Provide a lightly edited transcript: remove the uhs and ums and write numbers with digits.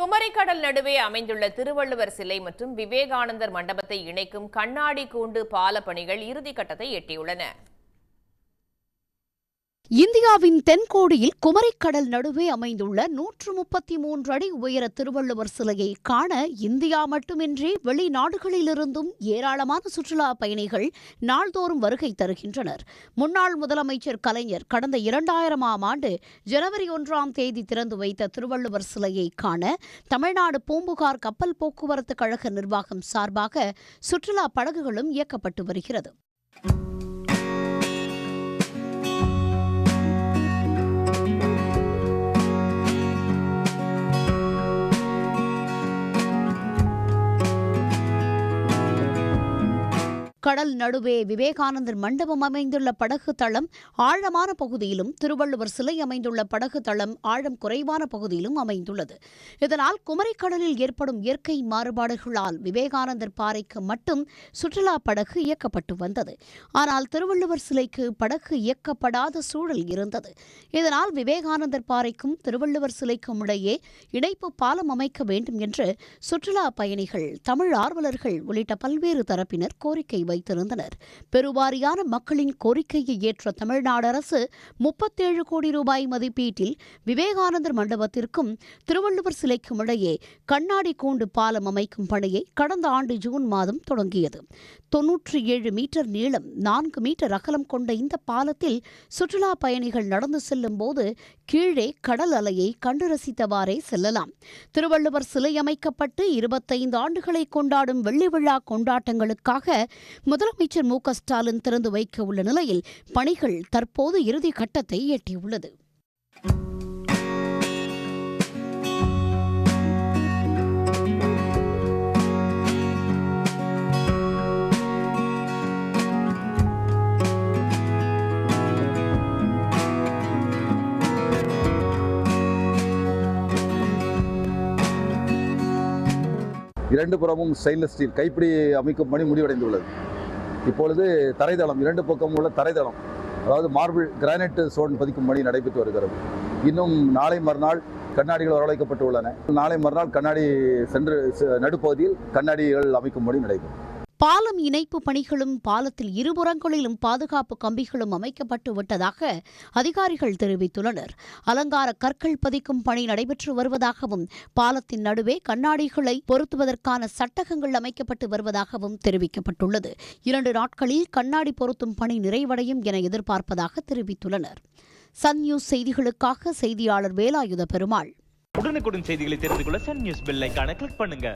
குமரிக்கடல் நடுவே அமைந்துள்ள திருவள்ளுவர் சிலை மற்றும் விவேகானந்தர் மண்டபத்தை இணைக்கும் கண்ணாடி கூண்டு பால பணிகள் இறுதிக்கட்டத்தை எட்டியுள்ளன. இந்தியாவின் தென்கோடியில் குமரிக்கடல் நடுவே அமைந்துள்ள 133 அடி உயர திருவள்ளுவர் சிலையை காண இந்தியா மட்டுமின்றி வெளிநாடுகளிலிருந்தும் ஏராளமான சுற்றுலா பயணிகள் நாள்தோறும் வருகை தருகின்றனர். முன்னாள் முதலமைச்சர் கலைஞர் கடந்த 2000ஆம் ஆண்டு ஜனவரி 1ஆம் தேதி திறந்து வைத்த திருவள்ளுவர் சிலையை காண தமிழ்நாடு பூம்புகார் கப்பல் போக்குவரத்து கழக நிர்வாகம் சார்பாக சுற்றுலா படகுகளும் இயக்கப்பட்டு வருகிறது. கடல் நடுவே விவேகானந்தர் மண்டபம் அமைந்துள்ள படகு தளம் ஆழமான பகுதியிலும் திருவள்ளுவர் சிலை அமைந்துள்ள படகு தளம் ஆழம் குறைவான பகுதியிலும் அமைந்துள்ளது. இதனால் குமரிக்கடலில் ஏற்படும் இயற்கை மாறுபாடுகளால் விவேகானந்தர் பாறைக்கு மட்டும் சுற்றுலா படகு இயக்கப்பட்டு வந்தது. ஆனால் திருவள்ளுவர் சிலைக்கு படகு இயக்கப்படாத சூழல் இருந்தது. இதனால் விவேகானந்தர் பாறைக்கும் திருவள்ளுவர் சிலைக்கும் இடையே இணைப்பு பாலம் அமைக்க வேண்டும் என்று சுற்றுலா பயணிகள், தமிழ் ஆர்வலர்கள் உள்ளிட்ட பல்வேறு தரப்பினர் கோரிக்கை வைத்திருந்தனர். பெருவாரியான மக்களின் கோரிக்கையை ஏற்ற தமிழ்நாடு அரசு 37 கோடி ரூபாய் மதிப்பீட்டில் விவேகானந்தர் மண்டபத்திற்கும் திருவள்ளுவர் சிலைக்கும் இடையே கண்ணாடி கூண்டு பாலம் அமைக்கும் பணியை கடந்த ஆண்டு ஜூன் மாதம் தொடங்கியது. 97 மீட்டர் நீளம், 4 மீட்டர் அகலம் கொண்ட இந்த பாலத்தில் சுற்றுலா பயணிகள் நடந்து செல்லும் போது கீழே கடல் அலையை கண்டு ரசித்தவாறே செல்லலாம். திருவள்ளுவர் சிலை அமைக்கப்பட்டு 25 ஆண்டுகளை கொண்டாடும் வெள்ளி விழா கொண்டாட்டங்களுக்காக முதலமைச்சர் மு.க.ஸ்டாலின் திறந்து வைக்க உள்ள நிலையில் பணிகள் தற்போது இறுதி கட்டத்தை எட்டியுள்ளது. இரண்டு புறமும் ஸ்டெயின்லெஸ் ஸ்டீல் கைப்பிடி அமைக்கும் பணி முடிவடைந்துள்ளது. இப்பொழுது தரைதளம், இரண்டு பக்கம் உள்ள தரைதளம், அதாவது மார்பிள் கிரானைட் ஸ்டோன் பதிக்கும் பணி நடைபெற்று வருகிறது. இன்னும் நாளை மறுநாள் கண்ணாடிகள் வரவழைக்கப்பட்டு உள்ளன. நாளை மறுநாள் கண்ணாடி சென்று நடுப்பகுதியில் கண்ணாடிகள் அமைக்கும் பணி நடைபெறும். பாலம் இணைப்பு பணிகளும் பாலத்தில் இருபுறங்களிலும் பாதுகாப்பு கம்பிகளும் அமைக்கப்பட்டு விட்டதாக அதிகாரிகள் தெரிவித்துள்ளனர். அலங்கார கற்கள் பதிக்கும் பணி நடைபெற்று வருவதாகவும் பாலத்தின் நடுவே கண்ணாடிகளை பொருத்துவதற்கான சட்டகங்கள் அமைக்கப்பட்டு வருவதாகவும் தெரிவிக்கப்பட்டுள்ளது. 2 நாட்களில் கண்ணாடி பொருத்தும் பணி நிறைவடையும் என எதிர்பார்ப்பதாக தெரிவித்துள்ளனர். சன் நியூஸ் செய்திகளுக்காக செய்தியாளர் வேலாயுத பெருமாள். உடனுக்குடன் செய்திகளை தெரிந்து கொள்ள சன் நியூஸ் பெல் ஐகானை கிளிக் பண்ணுங்க.